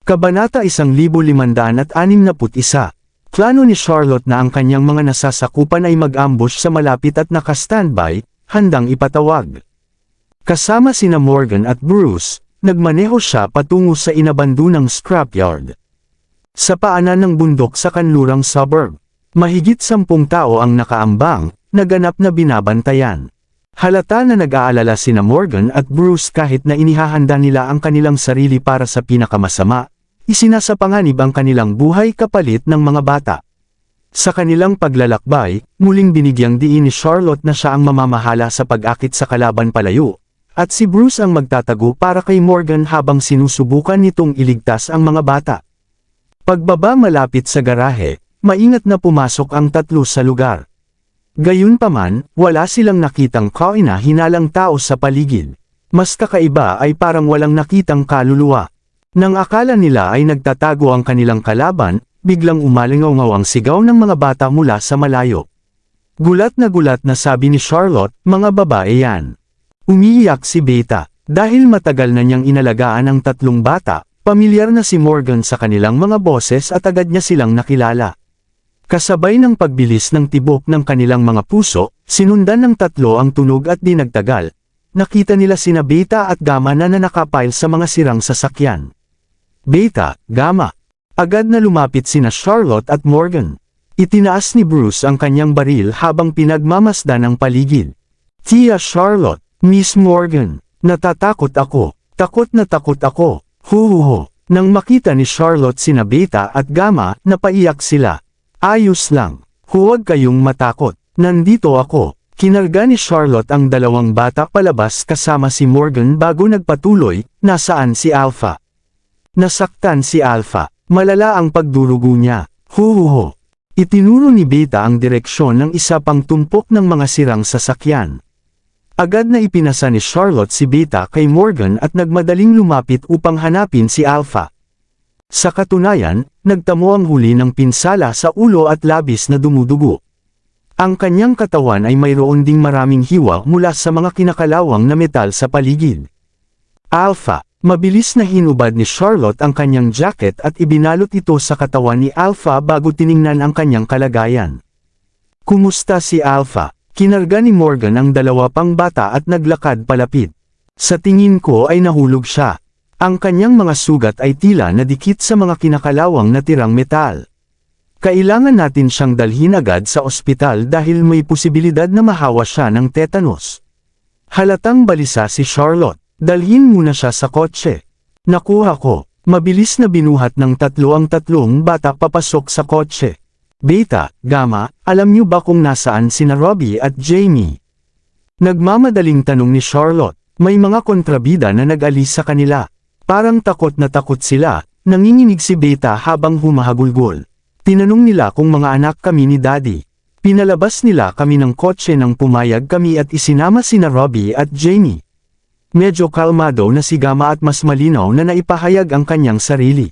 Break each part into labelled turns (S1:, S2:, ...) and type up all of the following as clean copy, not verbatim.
S1: Kabanata 1561. Plano ni Charlotte na ang kanyang mga nasasakupan ay mag-ambush sa malapit at naka-standby, handang ipatawag. Kasama sina Morgan at Bruce, nagmaneho siya patungo sa inabandunang scrapyard. Sa paanan ng bundok sa kanlurang suburb, mahigit 10 tao ang nakaambang, naganap na binabantayan. Halata na nag-aalala sina Morgan at Bruce kahit na inihahanda nila ang kanilang sarili para sa pinakamasama, isinasapanganib ang kanilang buhay kapalit ng mga bata. Sa kanilang paglalakbay, muling binigyang diin ni Charlotte na siya ang mamamahala sa pag-akit sa kalaban palayo, at si Bruce ang magtatago para kay Morgan habang sinusubukan nitong iligtas ang mga bata. Pagbaba malapit sa garahe, maingat na pumasok ang tatlo sa lugar. Gayunpaman, wala silang nakitang kaina-hinalang tao sa paligid. Mas kakaiba ay parang walang nakitang kaluluwa. Nang akala nila ay nagtatago ang kanilang kalaban, biglang umalingaw ang sigaw ng mga bata mula sa malayo. Gulat na sabi ni Charlotte, mga babae yan. Umiiyak si Beta. Dahil matagal na niyang inalagaan ang tatlong bata, pamilyar na si Morgan sa kanilang mga boses at agad niya silang nakilala. Kasabay ng pagbilis ng tibok ng kanilang mga puso, sinundan ng tatlo ang tunog at di nagtagal. Nakita nila sina Beta at Gamma na nakapile sa mga sirang sasakyan. Beta, Gamma. Agad na lumapit sina Charlotte at Morgan. Itinaas ni Bruce ang kanyang baril habang pinagmamasdan ang paligid. Tia Charlotte, Miss Morgan, natatakot ako. Takot na takot ako. Huhuho. Nang makita ni Charlotte sina Beta at Gamma, napaiyak sila. Ayos lang. Huwag kayong matakot. Nandito ako. Kinarga ni Charlotte ang dalawang bata palabas kasama si Morgan bago nagpatuloy, nasaan si Alpha? Nasaktan si Alpha. Malala ang pagdurugo niya. Huhuho. Itinuro ni Beta ang direksyon ng isa pang tumpok ng mga sirang sasakyan. Agad na ipinasa ni Charlotte si Beta kay Morgan at nagmadaling lumapit upang hanapin si Alpha. Sa katunayan, nagtamo ang huli ng pinsala sa ulo at labis na dumudugo. Ang kanyang katawan ay mayroon ding maraming hiwa mula sa mga kinakalawang na metal sa paligid. Alpha. Mabilis na hinubad ni Charlotte ang kanyang jacket at ibinalot ito sa katawan ni Alpha bago tiningnan ang kanyang kalagayan. Kumusta si Alpha? Kinarga ni Morgan ang dalawa pang bata at naglakad palapit. Sa tingin ko ay nahulog siya. Ang kanyang mga sugat ay tila nadikit sa mga kinakalawang na tirang metal. Kailangan natin siyang dalhin agad sa ospital dahil may posibilidad na mahawa siya ng tetanus. Halatang balisa si Charlotte. Dalhin muna siya sa kotse. Nakuha ko. Mabilis na binuhat ng tatlo ang tatlong bata papasok sa kotse. Beta, Gamma, alam niyo ba kung nasaan sina Robbie at Jamie? Nagmamadaling tanong ni Charlotte. May mga kontrabida na nag-alis sa kanila. Parang takot na takot sila. Nanginginig si Beta habang humahagulgol. Tinanong nila kung mga anak kami ni Daddy. Pinalabas nila kami ng kotse nang pumayag kami at isinama sina Robbie at Jamie. Medyo kalmado na si Gamma at mas malinaw na naipahayag ang kanyang sarili.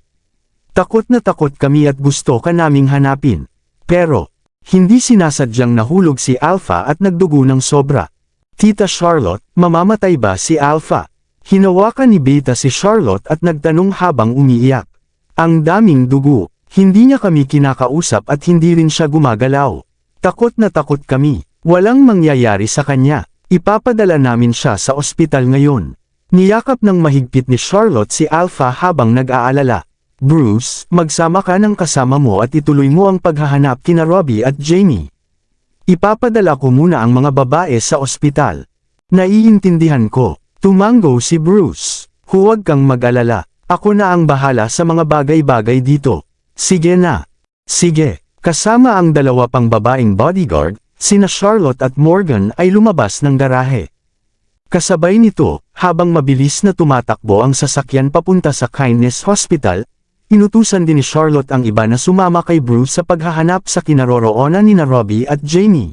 S1: Takot na takot kami at gusto ka naming hanapin. Pero, hindi sinasadyang nahulog si Alpha at nagdugo ng sobra. Tita Charlotte, mamamatay ba si Alpha? Hinawakan ni Beta si Charlotte at nagtanong habang umiiyak. Ang daming dugo, hindi niya kami kinakausap at hindi rin siya gumagalaw. Takot na takot kami, walang mangyayari sa kanya. Ipapadala namin siya sa ospital ngayon. Niyakap ng mahigpit ni Charlotte si Alpha habang nag-aalala. Bruce, magsama ka ng kasama mo at ituloy mo ang paghahanap kina Robbie at Jamie. Ipapadala ko muna ang mga babae sa ospital. Naiintindihan ko. Tumango si Bruce. Huwag kang mag-alala. Ako na ang bahala sa mga bagay-bagay dito. Sige na. Sige. Kasama ang dalawa pang babaeng bodyguard, sina Charlotte at Morgan ay lumabas ng garahe. Kasabay nito, habang mabilis na tumatakbo ang sasakyan papunta sa Kindness Hospital, inutusan din ni Charlotte ang iba na sumama kay Bruce sa paghahanap sa kinaroroonan ni Robbie at Jamie.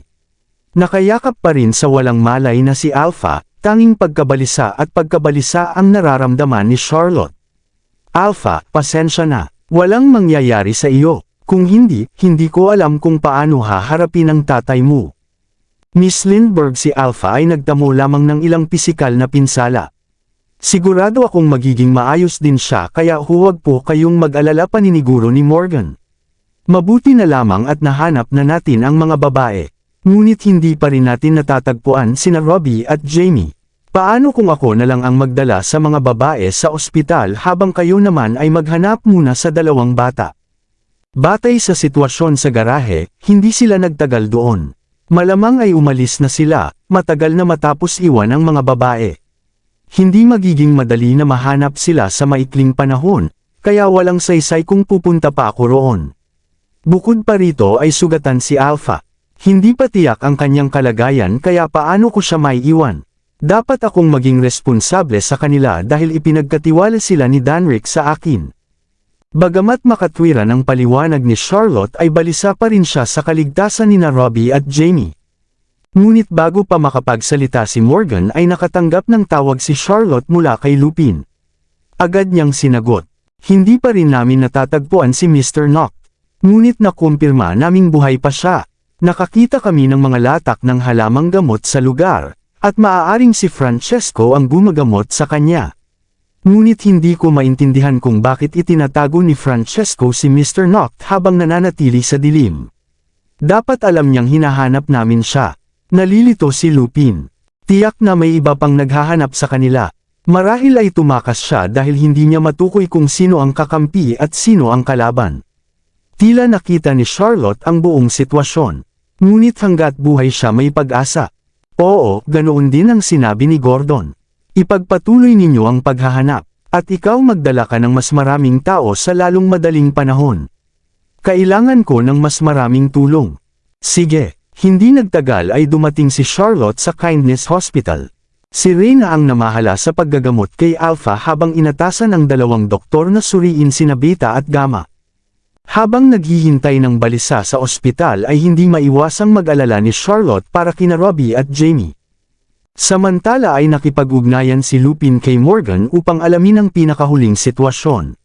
S1: Nakayakap pa rin sa walang malay na si Alpha, tanging pagkabalisa at pagkabalisa ang nararamdaman ni Charlotte. Alpha, pasensya na, walang mangyayari sa iyo. Kung hindi, hindi ko alam kung paano haharapin ang tatay mo. Miss Lindbergh si Alpha ay nagtamo lamang ng ilang pisikal na pinsala. Sigurado akong magiging maayos din siya kaya huwag po kayong mag-alala, paniniguro ni Morgan. Mabuti na lamang at nahanap na natin ang mga babae. Ngunit hindi pa rin natin natatagpuan sina Robbie at Jamie. Paano kung ako na lang ang magdala sa mga babae sa ospital habang kayo naman ay maghanap muna sa dalawang bata? Batay sa sitwasyon sa garahe, hindi sila nagtagal doon. Malamang ay umalis na sila, matagal na matapos iwan ang mga babae. Hindi magiging madali na mahanap sila sa maikling panahon, kaya walang saysay kung pupunta pa ako roon. Bukod pa rito ay sugatan si Alpha. Hindi pa tiyak ang kanyang kalagayan kaya paano ko siya maiiwan? Dapat akong maging responsable sa kanila dahil ipinagkatiwala sila ni Danrick sa akin. Bagamat makatwiran ang paliwanag ni Charlotte ay balisa pa rin siya sa kaligtasan nina Robbie at Jamie. Ngunit bago pa makapagsalita si Morgan ay nakatanggap ng tawag si Charlotte mula kay Lupin. Agad niyang sinagot. Hindi pa rin namin natatagpuan si Mr. Noct. Ngunit nakumpirma naming buhay pa siya. Nakakita kami ng mga latak ng halamang gamot sa lugar, at maaaring si Francesco ang gumagamot sa kanya. Ngunit hindi ko maintindihan kung bakit itinatago ni Francesco si Mr. Noct habang nananatili sa dilim. Dapat alam niyang hinahanap namin siya. Nalilito si Lupin. Tiyak na may iba pang naghahanap sa kanila. Marahil ay tumakas siya dahil hindi niya matukoy kung sino ang kakampi at sino ang kalaban. Tila nakita ni Charlotte ang buong sitwasyon. Ngunit hanggat buhay siya may pag-asa. Oo, ganoon din ang sinabi ni Gordon. Ipagpatuloy ninyo ang paghahanap, at ikaw magdala ka ng mas maraming tao sa lalong madaling panahon. Kailangan ko ng mas maraming tulong. Sige, hindi nagtagal ay dumating si Charlotte sa Kindness Hospital. Si Reyna ang namahala sa paggagamot kay Alpha habang inatasan ang dalawang doktor na suriin sina Beta at Gamma. Habang naghihintay ng balisa sa ospital ay hindi maiwasang mag-alala ni Charlotte para kina Robbie at Jamie. Samantala ay nakipag-ugnayan si Lupin kay Morgan upang alamin ang pinakahuling sitwasyon.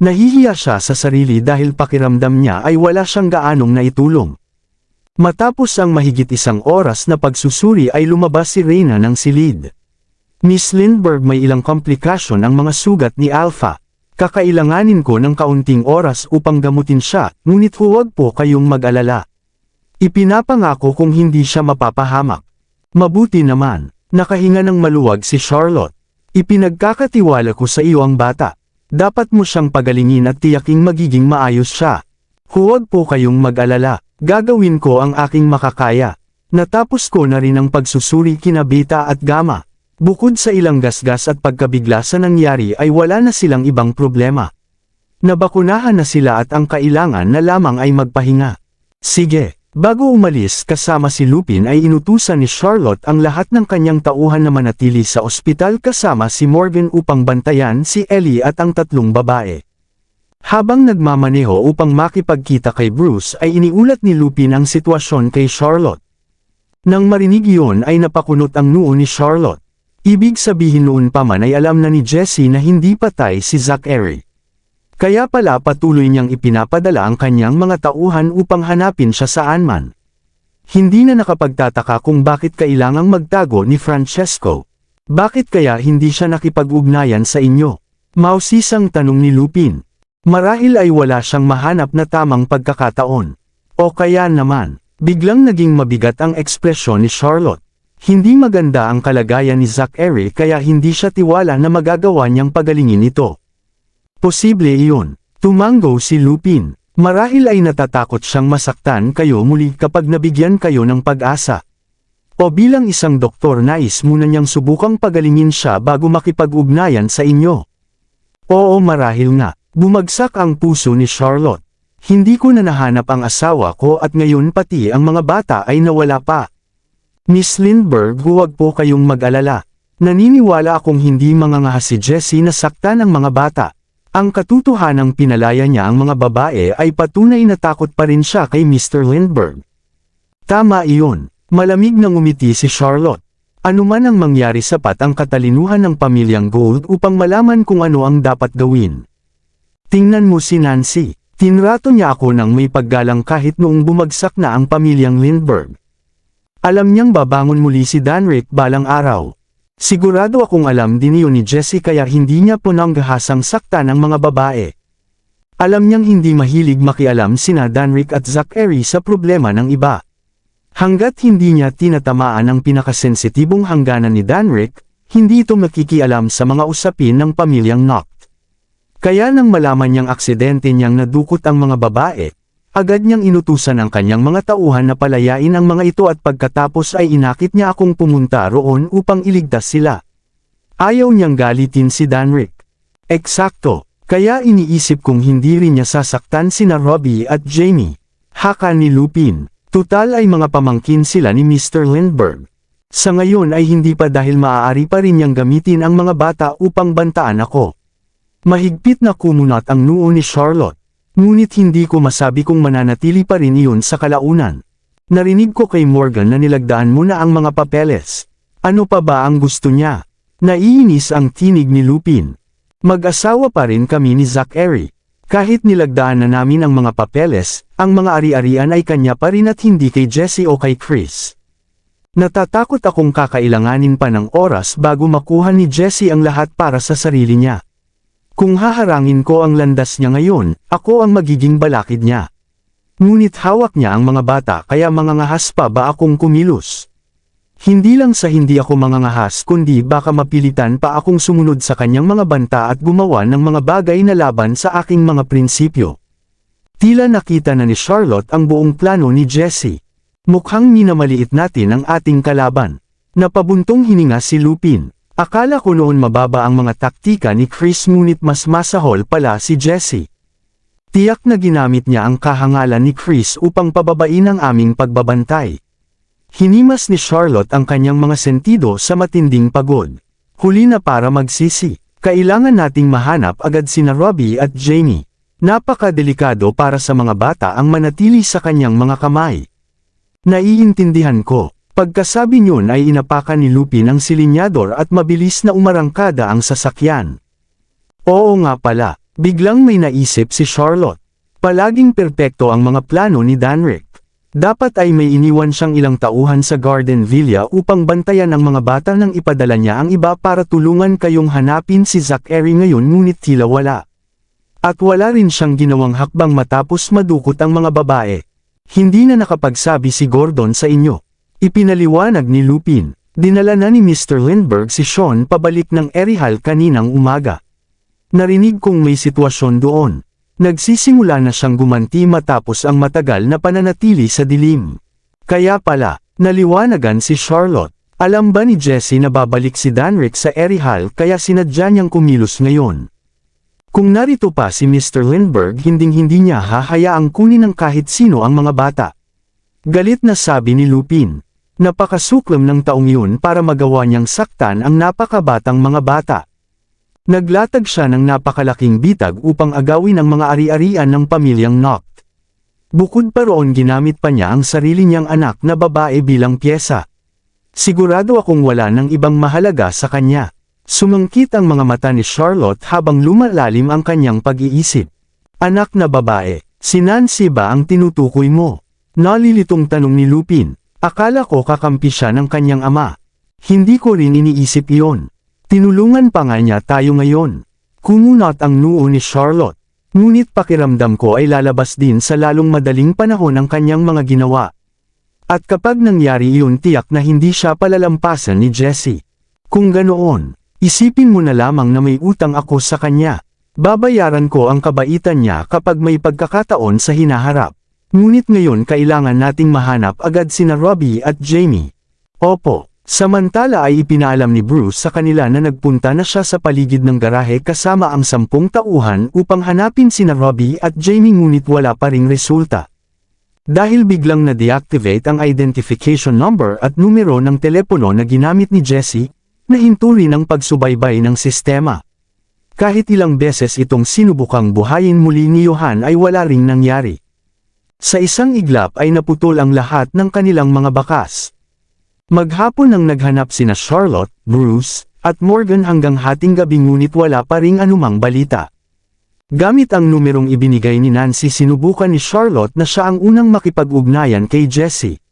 S1: Nahihiya siya sa sarili dahil pakiramdam niya ay wala siyang gaanong naitulong. Matapos ang mahigit isang oras na pagsusuri ay lumabas si Reyna ng silid. Miss Lindbergh, may ilang komplikasyon ang mga sugat ni Alpha. Kakailanganin ko ng kaunting oras upang gamutin siya, ngunit huwag po kayong mag-alala. Ipinapangako kung hindi siya mapapahamak. Mabuti naman, nakahinga ng maluwag si Charlotte. Ipinagkakatiwala ko sa iyo ang bata. Dapat mo siyang pagalingin at tiyaking magiging maayos siya. Huwag po kayong mag-alala, gagawin ko ang aking makakaya. Natapos ko na rin ang pagsusuri kina Beta at Gamma. Bukod sa ilang gasgas at pagkabigla sa nangyari ay wala na silang ibang problema. Nabakunahan na sila at ang kailangan na lamang ay magpahinga. Sige, bago umalis kasama si Lupin ay inutusan ni Charlotte ang lahat ng kanyang tauhan na manatili sa ospital kasama si Morgan upang bantayan si Ellie at ang tatlong babae. Habang nagmamaneho upang makipagkita kay Bruce ay iniulat ni Lupin ang sitwasyon kay Charlotte. Nang marinig iyon ay napakunot ang noo ni Charlotte. Ibig sabihin noon pa man ay alam na ni Jessie na hindi patay si Zachary. Kaya pala patuloy niyang ipinapadala ang kanyang mga tauhan upang hanapin siya saan man. Hindi na nakapagtataka kung bakit kailangang magtago ni Francesco. Bakit kaya hindi siya nakipag-ugnayan sa inyo? Mausisang tanong ni Lupin. Marahil ay wala siyang mahanap na tamang pagkakataon. O kaya naman, biglang naging mabigat ang ekspresyon ni Charlotte. Hindi maganda ang kalagayan ni Zachary kaya hindi siya tiwala na magagawa niyang pagalingin ito. Posible iyon. Tumanggo si Lupin. Marahil ay natatakot siyang masaktan kayo muli kapag nabigyan kayo ng pag-asa. O bilang isang doktor, nais muna niyang subukang pagalingin siya bago makipag-ugnayan sa inyo. Oo, marahil nga. Bumagsak ang puso ni Charlotte. Hindi ko na nahanap ang asawa ko at ngayon pati ang mga bata ay nawala pa. Miss Lindbergh, huwag po kayong mag-alala. Naniniwala akong hindi mangangahas si Jessie na saktan ang mga bata. Ang katotohanang pinalaya niya ang mga babae ay patunay na takot pa rin siya kay Mr. Lindbergh. Tama iyon. Malamig na ngumiti si Charlotte. Ano man ang mangyari, sapat ang katalinuhan ng pamilyang Gold upang malaman kung ano ang dapat gawin. Tingnan mo si Nancy. Tinrato niya ako ng may paggalang kahit noong bumagsak na ang pamilyang Lindbergh. Alam niyang babangon muli si Danrick balang araw. Sigurado akong alam din iyon ni Jessie kaya hindi niya pinanggahasang saktan ang mga babae. Alam niyang hindi mahilig makialam sina Danrick at Zachary sa problema ng iba. Hanggat hindi niya tinatamaan ang pinakasensitibong hangganan ni Danrick, hindi ito makikialam sa mga usapin ng pamilyang Noct. Kaya nang malaman niyang aksidente niyang nadukot ang mga babae, agad niyang inutusan ang kanyang mga tauhan na palayain ang mga ito at pagkatapos ay inakit niya akong pumunta roon upang iligtas sila. Ayaw niyang galitin si Danrick. Eksakto, kaya iniisip kong hindi rin niya sasaktan sina Robbie at Jamie. Haka ni Lupin, tutal ay mga pamangkin sila ni Mr. Lindbergh. Sa ngayon ay hindi pa dahil maaari pa rin niyang gamitin ang mga bata upang bantaan ako. Mahigpit na kumunat ang noo ni Charlotte, ngunit hindi ko masabi kung mananatili pa rin iyon sa kalaunan. Narinig ko kay Morgan na nilagdaan mo na ang mga papeles. Ano pa ba ang gusto niya? Naiinis ang tinig ni Lupin. Mag-asawa pa rin kami ni Zachary. Kahit nilagdaan na namin ang mga papeles, ang mga ari-arian ay kanya pa rin at hindi kay Jessie o kay Chris. Natatakot akong kakailanganin pa ng oras bago makuha ni Jessie ang lahat para sa sarili niya. Kung haharangin ko ang landas niya ngayon, ako ang magiging balakid niya. Ngunit hawak niya ang mga bata kaya mangangahas pa ba akong kumilos? Hindi lang sa hindi ako mangangahas kundi baka mapilitan pa akong sumunod sa kanyang mga banta at gumawa ng mga bagay na laban sa aking mga prinsipyo. Tila nakita na ni Charlotte ang buong plano ni Jessie. Mukhang minamaliit natin ang ating kalaban. Napabuntong hininga si Lupin. Akala ko noon mababa ang mga taktika ni Chris ngunit mas masahol pala si Jessie. Tiyak na ginamit niya ang kahangalan ni Chris upang pababain ang aming pagbabantay. Hinimas ni Charlotte ang kanyang mga sentido sa matinding pagod. Huli na para magsisi. Kailangan nating mahanap agad sina Robbie at Jamie. Napakadelikado para sa mga bata ang manatili sa kanyang mga kamay. Naiintindihan ko. Pagkasabi niyon ay inapakan ni Lupin ang silinyador at mabilis na umarangkada ang sasakyan. Oo nga pala, biglang may naisip si Charlotte. Palaging perpekto ang mga plano ni Danrick. Dapat ay may iniwan siyang ilang tauhan sa Garden Villa upang bantayan ang mga bata nang ipadala niya ang iba para tulungan kayong hanapin si Zachary ngayon ngunit tila wala. At wala rin siyang ginawang hakbang matapos madukot ang mga babae. Hindi na nakapagsabi si Gordon sa inyo. Ipinaliwanag ni Lupin. Dinala na ni Mr. Lindbergh si Sean pabalik ng Erihal kaninang umaga. Narinig kong may sitwasyon doon. Nagsisimula na siyang gumanti matapos ang matagal na pananatili sa dilim. Kaya pala, naliwanagan si Charlotte. Alam ba ni Jessie na babalik si Danrick sa Erihal kaya sinadya niyang kumilos ngayon? Kung narito pa si Mr. Lindbergh hinding-hindi niya hahayaang kunin ng kahit sino ang mga bata. Galit na sabi ni Lupin. Napakasuklam ng taong yun para magawa niyang saktan ang napakabatang mga bata. Naglatag siya ng napakalaking bitag upang agawin ang mga ari-arian ng pamilyang Noct. Bukod pa roon ginamit pa niya ang sarili niyang anak na babae bilang pyesa. Sigurado akong wala ng ibang mahalaga sa kanya. Sumangkit ang mga mata ni Charlotte habang lumalalim ang kanyang pag-iisip. Anak na babae, si Nancy ba ang tinutukoy mo? Nalilitong tanong ni Lupin. Akala ko kakampi siya ng kanyang ama. Hindi ko rin iniisip iyon. Tinulungan pa nga niya tayo ngayon. Kumunat ang noo ni Charlotte. Ngunit pakiramdam ko ay lalabas din sa lalong madaling panahon ang kanyang mga ginawa. At kapag nangyari iyon tiyak na hindi siya palalampasan ni Jessie. Kung ganoon, isipin mo na lamang na may utang ako sa kanya. Babayaran ko ang kabaitan niya kapag may pagkakataon sa hinaharap. Ngunit ngayon kailangan nating mahanap agad sina Robbie at Jamie. Opo, samantala ay ipinaalam ni Bruce sa kanila na nagpunta na siya sa paligid ng garahe kasama ang 10 tauhan upang hanapin sina Robbie at Jamie ngunit wala pa ring resulta. Dahil biglang na-deactivate ang identification number at numero ng telepono na ginamit ni Jessie, nahinto rin ang pagsubaybay ng sistema. Kahit ilang beses itong sinubukang buhayin muli ni Johan ay wala ring nangyari. Sa isang iglap ay naputol ang lahat ng kanilang mga bakas. Maghapon nang naghanap sina Charlotte, Bruce, at Morgan hanggang hating gabi ngunit wala pa ring anumang balita. Gamit ang numerong ibinigay ni Nancy sinubukan ni Charlotte na siya ang unang makipag-ugnayan kay Jessie.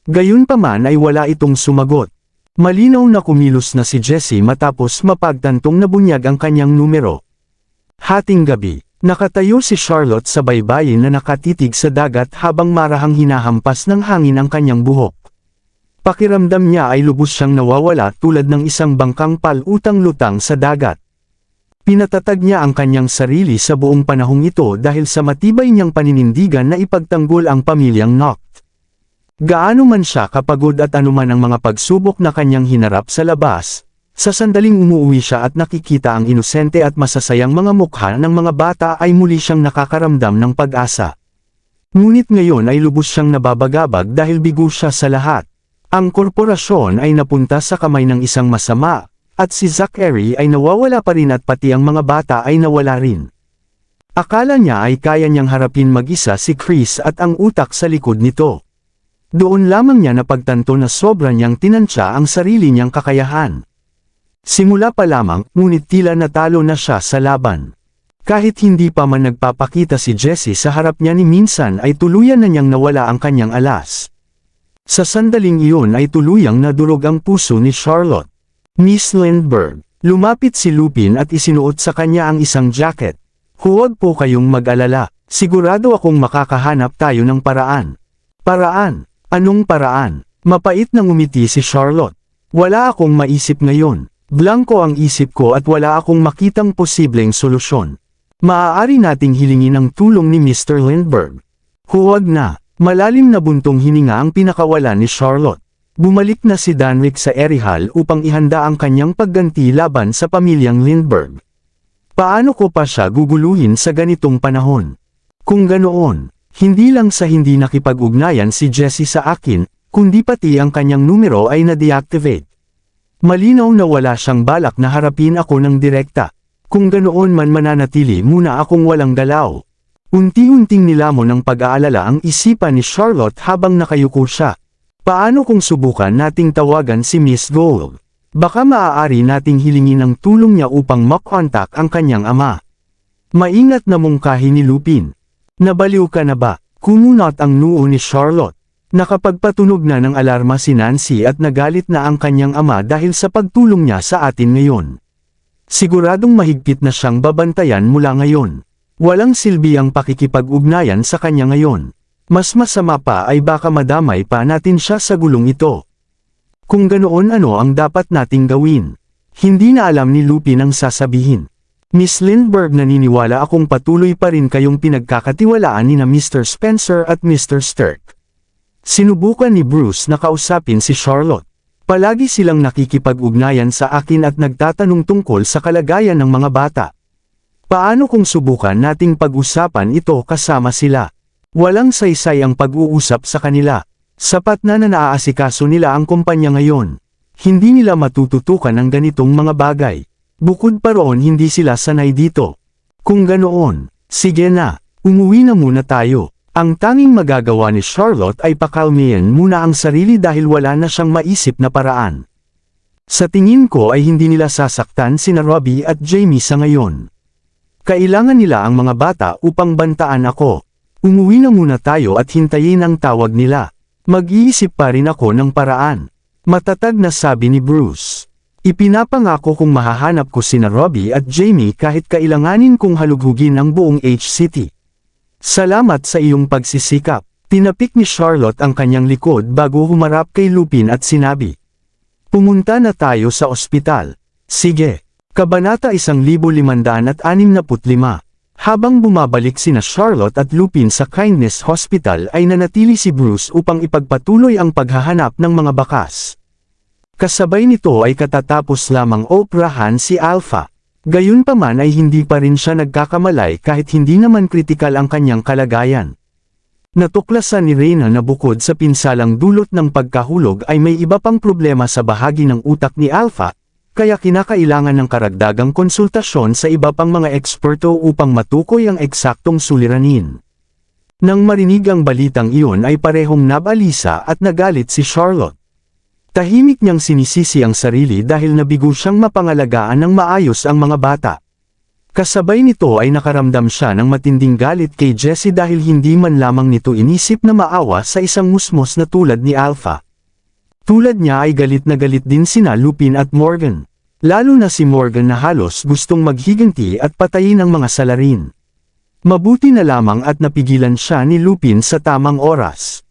S1: Gayunpaman ay wala itong sumagot. Malinaw na kumilos na si Jessie matapos mapagtantong nabunyag ang kanyang numero. Hating gabi, nakatayo si Charlotte sa baybayin na nakatitig sa dagat habang marahang hinahampas ng hangin ang kanyang buhok. Pakiramdam niya ay lubos siyang nawawala tulad ng isang bangkang palutang-lutang sa dagat. Pinatatag niya ang kanyang sarili sa buong panahong ito dahil sa matibay niyang paninindigan na ipagtanggol ang pamilyang Noct. Gaano man siya kapagod at anuman ang mga pagsubok na kanyang hinarap sa labas, sa sandaling umuwi siya at nakikita ang inosente at masasayang mga mukha ng mga bata ay muli siyang nakakaramdam ng pag-asa. Ngunit ngayon ay lubos siyang nababagabag dahil bigo siya sa lahat. Ang korporasyon ay napunta sa kamay ng isang masama, at si Zachary ay nawawala pa rin at pati ang mga bata ay nawala rin. Akala niya ay kaya niyang harapin mag-isa si Chris at ang utak sa likod nito. Doon lamang niya napagtanto na sobra niyang tinansya ang sarili niyang kakayahan. Simula pa lamang, ngunit tila natalo na siya sa laban. Kahit hindi pa man nagpapakita si Jessie sa harap niya ni minsan ay tuluyan na niyang nawala ang kanyang alas. Sa sandaling iyon ay tuluyang nadurog ang puso ni Charlotte. Miss Lindbergh, lumapit si Lupin at isinuot sa kanya ang isang jacket. Huwag po kayong mag-alala, sigurado akong makakahanap tayo ng paraan. Paraan? Anong paraan? Mapait na ngumiti si Charlotte. Wala akong maisip ngayon. Blanko ang isip ko at wala akong makitang posibleng solusyon. Maaari nating hilingin ang tulong ni Mr. Lindbergh. Huwag na. Malalim na buntong hininga ang pinakawalan ni Charlotte. Bumalik na si Danrick sa Erihal upang ihanda ang kanyang pagganti laban sa pamilyang Lindbergh. Paano ko pa siya guguluhin sa ganitong panahon? Kung ganoon, hindi lang sa hindi nakipag-ugnayan si Jessie sa akin, kundi pati ang kanyang numero ay na-deactivate. Malinaw na wala siyang balak na harapin ako ng direkta. Kung ganoon man mananatili muna akong walang galaw. Unti-unting nilamon ng pag-aalala ang isipan ni Charlotte habang nakayuko siya. Paano kung subukan nating tawagan si Miss Gold? Baka maaari nating hilingin ang tulong niya upang makontak ang kanyang ama. Maingat na mungkahi ni Lupin. Nabaliw ka na ba? Kumunot ang noo ni Charlotte. Nakapagpatunog na ng alarma si Nancy at nagalit na ang kanyang ama dahil sa pagtulong niya sa atin ngayon. Siguradong mahigpit na siyang babantayan mula ngayon. Walang silbi ang pakikipag-ugnayan sa kanya ngayon. Mas masama pa ay baka madamay pa natin siya sa gulong ito. Kung ganoon ano ang dapat nating gawin? Hindi na alam ni Lupin ang sasabihin. Miss Lindbergh, naniniwala akong patuloy pa rin kayong pinagkakatiwalaan ni na Mr. Spencer at Mr. Stirk. Sinubukan ni Bruce na kausapin si Charlotte. Palagi silang nakikipag-ugnayan sa akin at nagtatanong tungkol sa kalagayan ng mga bata. Paano kung subukan nating pag-usapan ito kasama sila? Walang saysay ang pag-uusap sa kanila. Sapat na naaasikaso nila ang kumpanya ngayon. Hindi nila matututukan ang ganitong mga bagay. Bukod pa roon hindi sila sanay dito. Kung ganoon, sige na, umuwi na muna tayo. Ang tanging magagawa ni Charlotte ay pakalmihin muna ang sarili dahil wala na siyang maisip na paraan. Sa tingin ko ay hindi nila sasaktan sina Robbie at Jamie sa ngayon. Kailangan nila ang mga bata upang bantaan ako. Umuwi na muna tayo at hintayin ang tawag nila. Mag-iisip pa rin ako ng paraan. Matatag na sabi ni Bruce. Ipinapangako kung mahahanap ko sina Robbie at Jamie kahit kailanganin kong halughugin ang buong H-City. Salamat sa iyong pagsisikap. Tinapik ni Charlotte ang kanyang likod bago humarap kay Lupin at sinabi. Pumunta na tayo sa ospital. Sige. Kabanata 1565. Habang bumabalik sina Charlotte at Lupin sa Kindness Hospital ay nanatili si Bruce upang ipagpatuloy ang paghahanap ng mga bakas. Kasabay nito ay katatapos lamang operahan si Alpha. Gayunpaman ay hindi pa rin siya nagkakamalay kahit hindi naman kritikal ang kanyang kalagayan. Natuklasan ni Reyna na bukod sa pinsalang dulot ng pagkahulog ay may iba pang problema sa bahagi ng utak ni Alpha, kaya kinakailangan ng karagdagang konsultasyon sa iba pang mga eksperto upang matukoy ang eksaktong suliranin. Nang marinig ang balitang iyon ay parehong nabalisa at nagalit si Charlotte. Tahimik niyang sinisisi ang sarili dahil nabigo siyang mapangalagaan ng maayos ang mga bata. Kasabay nito ay nakaramdam siya ng matinding galit kay Jessie dahil hindi man lamang nito inisip na maawa sa isang musmos na tulad ni Alpha. Tulad niya ay galit na galit din sina Lupin at Morgan. Lalo na si Morgan na halos gustong maghiganti at patayin ang mga salarin. Mabuti na lamang at napigilan siya ni Lupin sa tamang oras.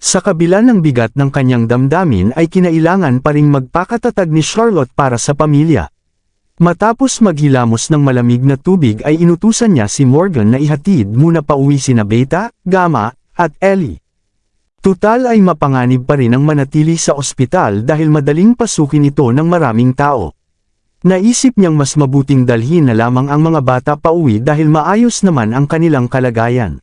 S1: Sa kabila ng bigat ng kanyang damdamin ay kinailangan pa ring magpakatatag ni Charlotte para sa pamilya. Matapos maghilamos ng malamig na tubig ay inutusan niya si Morgan na ihatid muna pauwi sina Beta, Gamma, at Ellie. Tutal ay mapanganib pa rin ang manatili sa ospital dahil madaling pasukin ito ng maraming tao. Naisip niyang mas mabuting dalhin na lamang ang mga bata pauwi dahil maayos naman ang kanilang kalagayan.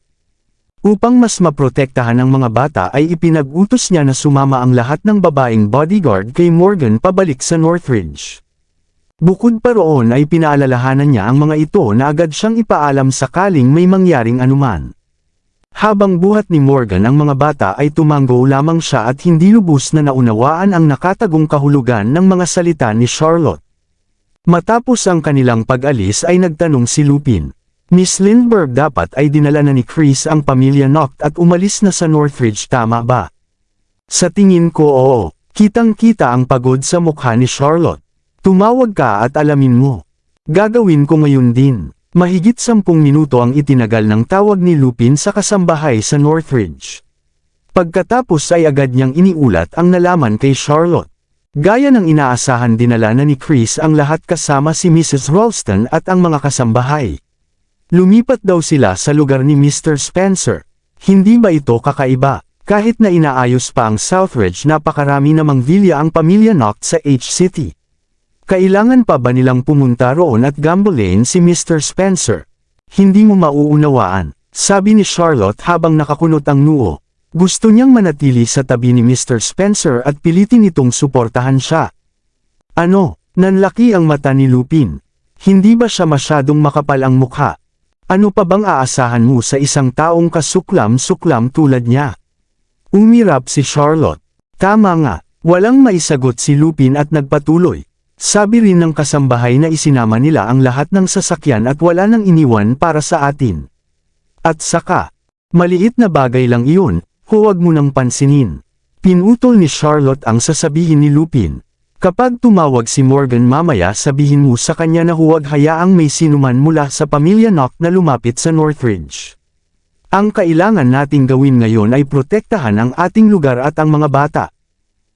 S1: Upang mas maprotektahan ang mga bata ay ipinag-utos niya na sumama ang lahat ng babaeng bodyguard kay Morgan pabalik sa Northridge. Bukod pa roon ay pinaalalahanan niya ang mga ito na agad siyang ipaalam sakaling may mangyaring anuman. Habang buhat ni Morgan ang mga bata ay tumanggo lamang siya at hindi lubos na naunawaan ang nakatagong kahulugan ng mga salita ni Charlotte. Matapos ang kanilang pag-alis ay nagtanong si Lupin. Miss Lindbergh dapat ay dinala na ni Chris ang pamilya Noct at umalis na sa Northridge, tama ba? Sa tingin ko oo, kitang-kita ang pagod sa mukha ni Charlotte. Tumawag ka at alamin mo. Gagawin ko ngayon din. Mahigit 10 minuto ang itinagal ng tawag ni Lupin sa kasambahay sa Northridge. Pagkatapos ay agad niyang iniulat ang nalaman kay Charlotte. Gaya ng inaasahan dinala na ni Chris ang lahat kasama si Mrs. Ralston at ang mga kasambahay. Lumipat daw sila sa lugar ni Mr. Spencer. Hindi ba ito kakaiba? Kahit na inaayos pa ang Southridge, napakarami namang villa ang pamilya Noct sa H-City. Kailangan pa ba nilang pumunta roon at gamblein si Mr. Spencer? Hindi mo mauunawaan, sabi ni Charlotte habang nakakunot ang noo. Gusto niyang manatili sa tabi ni Mr. Spencer at pilitin itong suportahan siya. Ano? Nanlaki ang mata ni Lupin. Hindi ba siya masyadong makapal ang mukha? Ano pa bang aasahan mo sa isang taong kasuklam-suklam tulad niya? Umirap si Charlotte. Tama nga, walang maisagot si Lupin at nagpatuloy. Sabi rin ng kasambahay na isinama nila ang lahat ng sasakyan at wala nang iniwan para sa atin. At saka, maliit na bagay lang iyon, huwag mo nang pansinin. Pinutol ni Charlotte ang sasabihin ni Lupin. Kapag tumawag si Morgan mamaya, sabihin mo sa kanya na huwag hayaang may sinuman mula sa pamilya Noct na lumapit sa Northridge. Ang kailangan nating gawin ngayon ay protektahan ang ating lugar at ang mga bata.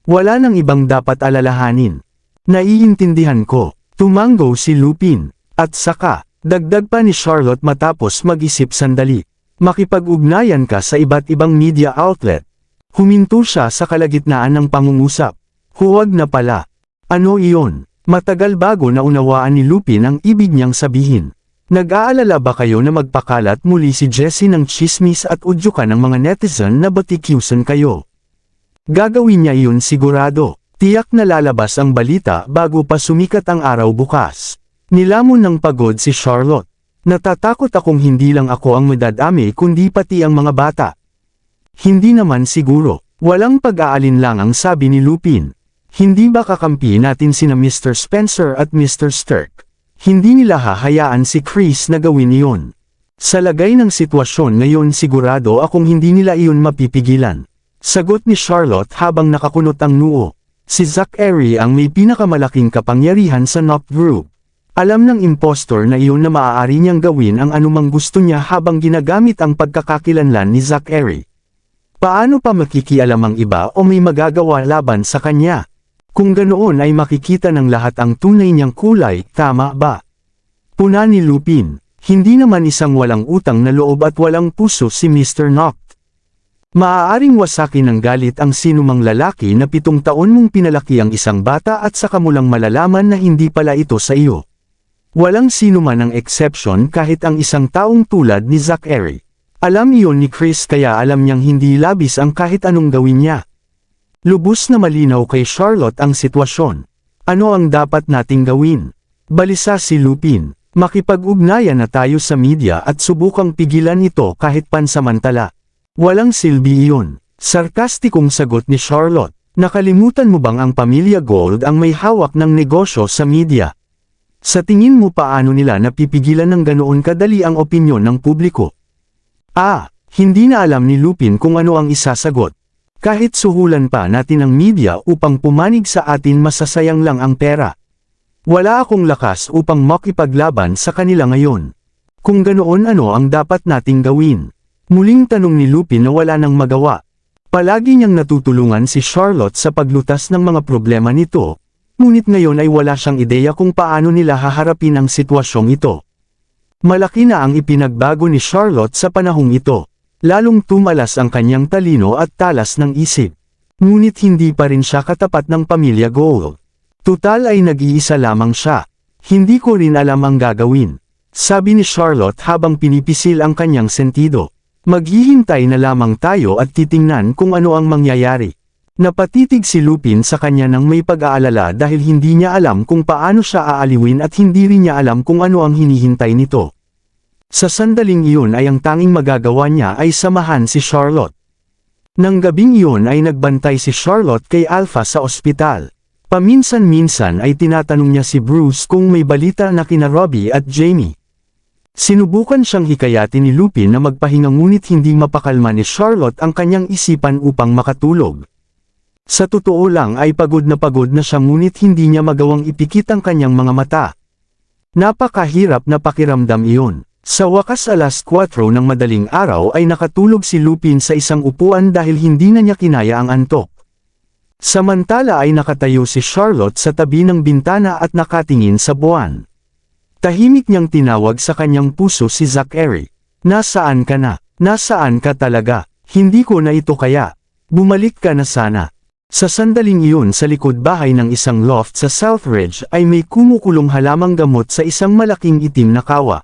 S1: Wala nang ibang dapat alalahanin. Naiintindihan ko, tumanggo si Lupin. At saka, dagdag pa ni Charlotte matapos mag-isip sandali. Makipag-ugnayan ka sa iba't ibang media outlet. Huminto siya sa kalagitnaan ng pangungusap. Huwag na pala. Ano iyon? Matagal bago naunawaan ni Lupin ang ibig niyang sabihin. Nag-aalala ba kayo na magpakalat muli si Jessie ng chismis at udyukan ng mga netizen na batikyusan kayo? Gagawin niya iyon sigurado. Tiyak na lalabas ang balita bago pa sumikat ang araw bukas. Nilamon ng pagod si Charlotte. Natatakot akong hindi lang ako ang madadami kundi pati ang mga bata. Hindi naman siguro. Walang pag-aalinlang ang sabi ni Lupin. Hindi ba kakampi natin sina Mr. Spencer at Mr. Stirk? Hindi nila hahayaan si Chris na gawin iyon. Sa lagay ng sitwasyon ngayon sigurado akong hindi nila iyon mapipigilan. Sagot ni Charlotte habang nakakunot ang noo. Si Zachary ang may pinakamalaking kapangyarihan sa Noct Group. Alam ng impostor na iyon na maaari niyang gawin ang anumang gusto niya habang ginagamit ang pagkakakilanlan ni Zachary. Paano pa makikialam ang iba o may magagawa laban sa kanya? Kung ganoon ay makikita ng lahat ang tunay niyang kulay, tama ba? Puna ni Lupin, hindi naman isang walang utang na loob at walang puso si Mr. Noct. Maaaring wasakin ng galit ang sinumang lalaki na 7 taon mong pinalaki ang isang bata at saka mo lang malalaman na hindi pala ito sa iyo. Walang sinuman ang exception kahit ang isang taong tulad ni Zachary. Alam iyon ni Chris kaya alam niyang hindi labis ang kahit anong gawin niya. Lubos na malinaw kay Charlotte ang sitwasyon. Ano ang dapat nating gawin? Balisa si Lupin. Makipag-ugnayan na tayo sa media at subukang pigilan ito kahit pansamantala. Walang silbi iyon. Sarkastikong sagot ni Charlotte. Nakalimutan mo bang ang pamilya Gold ang may hawak ng negosyo sa media? Sa tingin mo paano nila napipigilan ng ganoon kadali ang opinyon ng publiko? Hindi na alam ni Lupin kung ano ang isasagot. Kahit suhulan pa natin ang media upang pumanig sa atin, masasayang lang ang pera. Wala akong lakas upang makipaglaban sa kanila ngayon. Kung ganoon, ano ang dapat nating gawin? Muling tanong ni Lupin na wala nang magawa. Palagi niyang natutulungan si Charlotte sa paglutas ng mga problema nito, ngunit ngayon ay wala siyang ideya kung paano nila haharapin ang sitwasyong ito. Malaki na ang ipinagbago ni Charlotte sa panahong ito. Lalong tumalas ang kanyang talino at talas ng isip. Ngunit hindi pa rin siya katapat ng pamilya Gould. Tutal ay nag-iisa lamang siya. Hindi ko rin alam ang gagawin, sabi ni Charlotte habang pinipisil ang kanyang sentido. Maghihintay na lamang tayo at titingnan kung ano ang mangyayari. Napatitig si Lupin sa kanya nang may pag-aalala dahil hindi niya alam kung paano siya aaliwin at hindi rin niya alam kung ano ang hinihintay nito. Sa sandaling iyon ay ang tanging magagawa niya ay samahan si Charlotte. Nang gabing iyon ay nagbantay si Charlotte kay Alpha sa ospital. Paminsan-minsan ay tinatanong niya si Bruce kung may balita na kina Robbie at Jamie. Sinubukan siyang hikayatin ni Lupin na magpahinga ngunit hindi mapakalma ni Charlotte ang kanyang isipan upang makatulog. Sa totoo lang ay pagod na siya ngunit hindi niya magawang ipikit ang kanyang mga mata. Napakahirap na pakiramdam iyon. Sa wakas alas 4 ng madaling araw ay nakatulog si Lupin sa isang upuan dahil hindi na niya kinaya ang antok. Samantala ay nakatayo si Charlotte sa tabi ng bintana at nakatingin sa buwan. Tahimik niyang tinawag sa kanyang puso si Zachary. Nasaan ka na? Nasaan ka talaga? Hindi ko na ito kaya. Bumalik ka na sana. Sa sandaling iyon sa likod bahay ng isang loft sa Southridge ay may kumukulong halamang gamot sa isang malaking itim na kawa.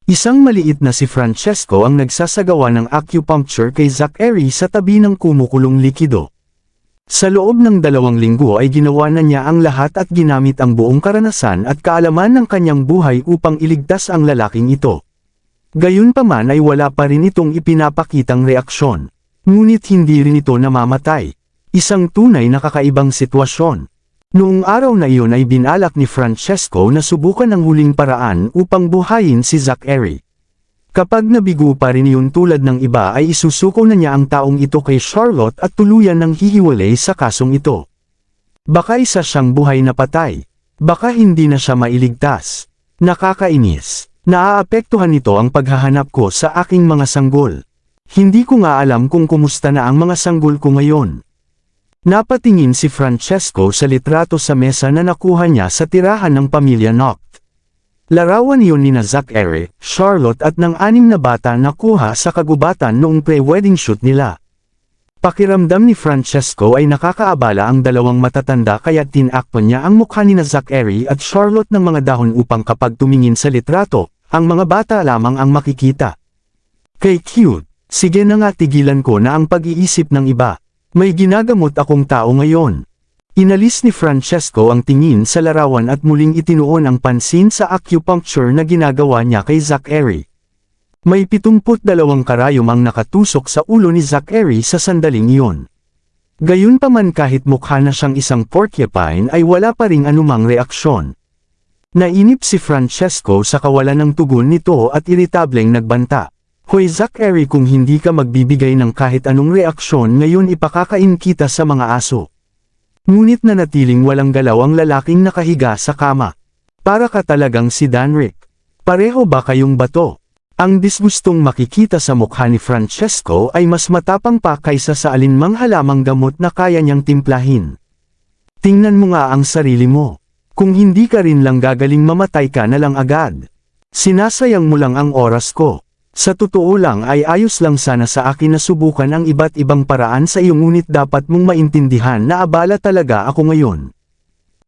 S1: Isang maliit na si Francesco ang nagsasagawa ng acupuncture kay Zachary sa tabi ng kumukulong likido. Sa loob ng 2 linggo ay ginawa na niya ang lahat at ginamit ang buong karanasan at kaalaman ng kanyang buhay upang iligtas ang lalaking ito. Gayunpaman ay wala pa rin itong ipinapakitang reaksyon. Ngunit hindi rin ito namamatay. Isang tunay na kakaibang sitwasyon. Noong araw na iyon ay binalak ni Francesco na subukan ang huling paraan upang buhayin si Zachary. Kapag nabigo pa rin iyon tulad ng iba ay isusuko na niya ang taong ito kay Charlotte at tuluyan ng hihiwalay sa kasong ito. Baka isa siyang buhay na patay. Baka hindi na siya mailigtas. Nakakainis. Naaapektuhan nito ang paghahanap ko sa aking mga sanggol. Hindi ko nga alam kung kumusta na ang mga sanggol ko ngayon. Napatingin si Francesco sa litrato sa mesa na nakuha niya sa tirahan ng pamilya Noct. Larawan iyon nina Zachary, Charlotte at ng 6 na bata na nakuha sa kagubatan noong pre-wedding shoot nila. Pakiramdam ni Francesco ay nakakaabala ang dalawang matatanda kaya tinakpan niya ang mukha nina Zachary at Charlotte ng mga dahon upang kapag tumingin sa litrato, ang mga bata lamang ang makikita. Kay cute, sige na nga tigilan ko na ang pag-iisip ng iba. May ginagamot akong tao ngayon. Inalis ni Francesco ang tingin sa larawan at muling itinuon ang pansin sa acupuncture na ginagawa niya kay Zachary. May 72 karayom ang nakatusok sa ulo ni Zachary sa sandaling iyon. Gayunpaman kahit mukha na siyang isang porcupine ay wala pa ring anumang reaksyon. Nainip si Francesco sa kawalan ng tugon nito at iritableng nagbanta. Hoy Zachary, kung hindi ka magbibigay ng kahit anong reaksyon ngayon ipakakain kita sa mga aso. Ngunit nanatiling walang galaw ang lalaking nakahiga sa kama. Para ka talagang si Danrick. Pareho ba kayong bato? Ang disgustong makikita sa mukha ni Francesco ay mas matapang pa kaysa sa alinmang halamang gamot na kaya niyang timplahin. Tingnan mo nga ang sarili mo. Kung hindi ka rin lang gagaling mamatay ka na lang agad. Sinasayang mo lang ang oras ko. Sa totoo lang ay ayos lang sana sa akin na subukan ang iba't ibang paraan sa iyo ngunit dapat mong maintindihan na abala talaga ako ngayon.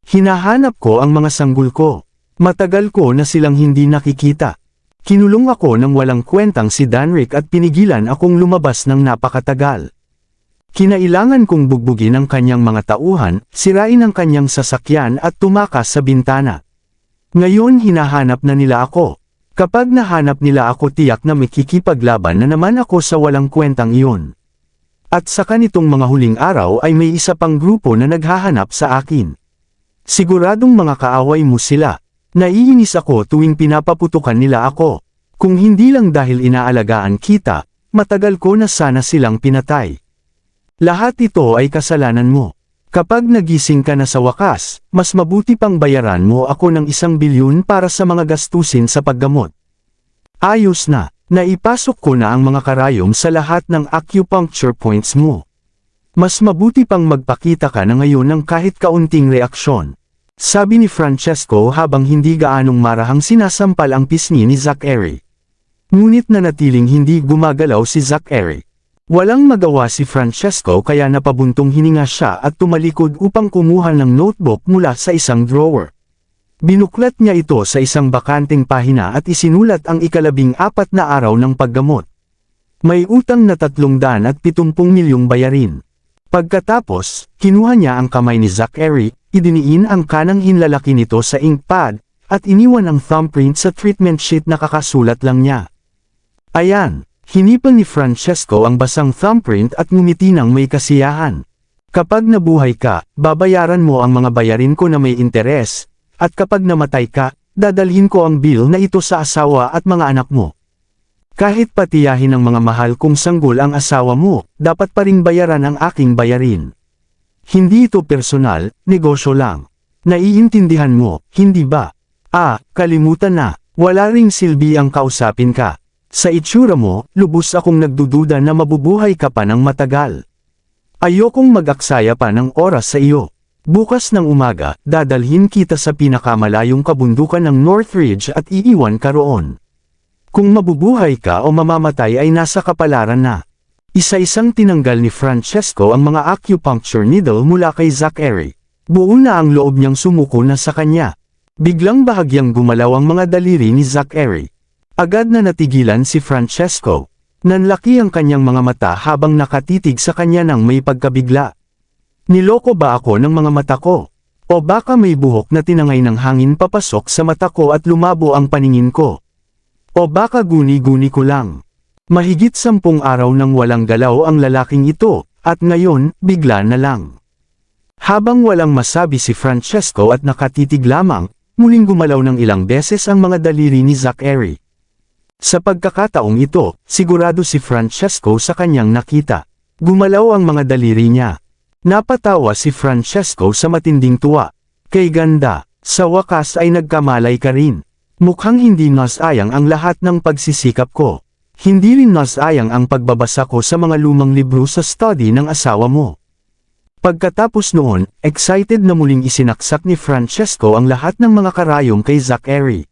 S1: Hinahanap ko ang mga sanggol ko. Matagal ko na silang hindi nakikita. Kinulong ako ng walang kwentang si Danrick at pinigilan akong lumabas ng napakatagal. Kinailangan kong bugbugin ang kanyang mga tauhan, sirain ang kanyang sasakyan at tumakas sa bintana. Ngayon hinahanap na nila ako. Kapag nahanap nila ako tiyak na makikipaglaban na naman ako sa walang kwentang iyon. At sa kanitong mga huling araw ay may isa pang grupo na naghahanap sa akin. Siguradong mga kaaway mo sila. Naiinis ako tuwing pinapaputukan nila ako. Kung hindi lang dahil inaalagaan kita, matagal ko na sana silang pinatay. Lahat ito ay kasalanan mo. Kapag nagising ka na sa wakas, mas mabuti pang bayaran mo ako ng 1 bilyon para sa mga gastusin sa paggamot. Ayos na, naipasok ko na ang mga karayom sa lahat ng acupuncture points mo. Mas mabuti pang magpakita ka na ngayon ng kahit kaunting reaksyon. Sabi ni Francesco habang hindi gaanong marahang sinasampal ang pisngi ni Zachary. Ngunit nanatiling hindi gumagalaw si Zachary. Walang magawa si Francesco kaya napabuntong hininga siya at tumalikod upang kumuha ng notebook mula sa isang drawer. Binuklat niya ito sa isang bakanteng pahina at isinulat ang 14 na araw ng paggamot. May utang na 370 milyong bayarin. Pagkatapos, kinuha niya ang kamay ni Zachary, idiniin ang kanang hinlalaki nito sa ink pad, at iniwan ang thumbprint sa treatment sheet na kakasulat lang niya. Ayan! Hinipan ni Francesco ang basang thumbprint at ngumiti ng may kasiyahan. Kapag nabuhay ka, babayaran mo ang mga bayarin ko na may interes, at kapag namatay ka, dadalhin ko ang bill na ito sa asawa at mga anak mo. Kahit patiyahin ng mga mahal kong sanggol ang asawa mo, dapat pa ring bayaran ang aking bayarin. Hindi ito personal, negosyo lang. Naiintindihan mo, hindi ba? Kalimutan na, wala ring silbi ang kausapin ka. Sa itsura mo, lubos akong nagdududa na mabubuhay ka pa ng matagal. Ayokong mag-aksaya pa ng oras sa iyo. Bukas ng umaga, dadalhin kita sa pinakamalayong kabundukan ng Northridge at iiwan ka roon. Kung mabubuhay ka o mamamatay ay nasa kapalaran na. Isa-isang tinanggal ni Francesco ang mga acupuncture needle mula kay Zachary. Buo na ang loob niyang sumuko na sa kanya. Biglang bahagyang gumalaw ang mga daliri ni Zachary. Agad na natigilan si Francesco. Nanlaki ang kanyang mga mata habang nakatitig sa kanya ng may pagkabigla. Niloko ba ako ng mga mata ko? O baka may buhok na tinangay ng hangin papasok sa mata ko at lumabo ang paningin ko? O baka guni-guni ko lang? Mahigit 10 araw nang walang galaw ang lalaking ito, at ngayon, bigla na lang. Habang walang masabi si Francesco at nakatitig lamang, muling gumalaw ng ilang beses ang mga daliri ni Zachary. Sa pagkakataong ito, sigurado si Francesco sa kanyang nakita. Gumalaw ang mga daliri niya. Napatawa si Francesco sa matinding tuwa. Kay ganda, sa wakas ay nagkamalay ka rin. Mukhang hindi nasayang ang lahat ng pagsisikap ko. Hindi rin nasayang ang pagbabasa ko sa mga lumang libro sa study ng asawa mo. Pagkatapos noon, excited na muling isinaksak ni Francesco ang lahat ng mga karayom kay Zachary.